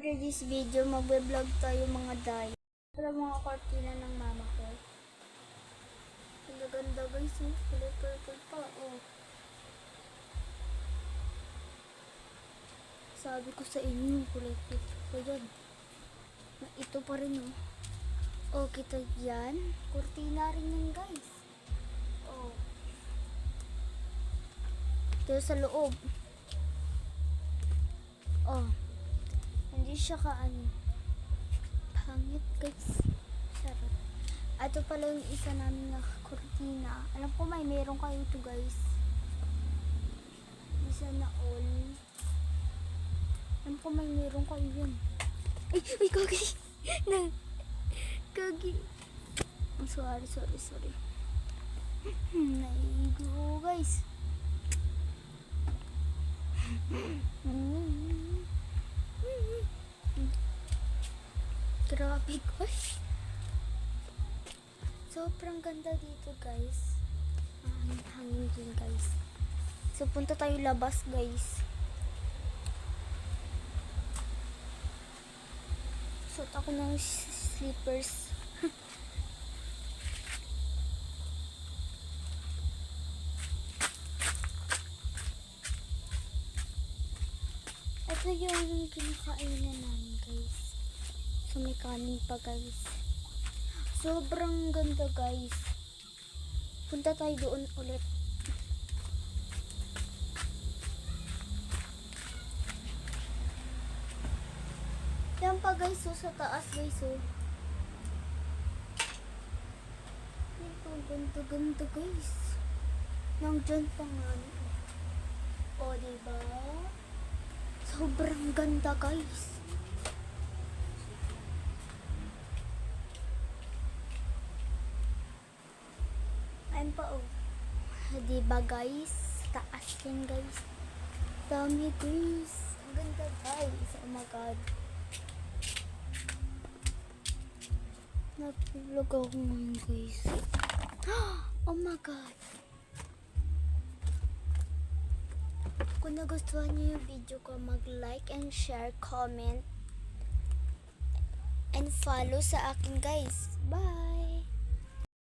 For this video, magbe-vlog tayo mga day. Para mga kortina ng mama ko. Ang ganda guys, oh. Kulay purple pa, oh. Sabi ko sa inyo, kulay purple pa yan. Ito pa rin, oh. Oh, kita yan. Kortina rin yan guys. Oh. Ito sa loob. Oh. Hindi siya pangit guys. Sarap. Ito pala yung isa namin na kortina. Alam ko meron kayo ito guys. Isa na all. Alam ko meron kayo yun. Ay, kagi. Kagi. Sorry. Naigo guys. Grabe guys. Sobrang ganda dito guys. Hangin din guys. So punta tayo labas guys. Suot ako ng slippers. Ito yung kinakainan namin guys. So may kanin pa guys. Sobrang ganda guys. Punta tayo doon ulit. Yan pa guys, so sa taas guys, oh. Ito, ganda guys. Nandyan pa nga. O, diba? Sobrang ganda guys. Ayan pa, oh. Diba guys? Taas yan guys. Dami guys. Ang ganda guys. Oh my god. Nag-vlog ako ngayon guys. Oh my god. Kung nagustuhan niyo yung video ko, mag-like and share, comment, and follow sa akin guys. Bye!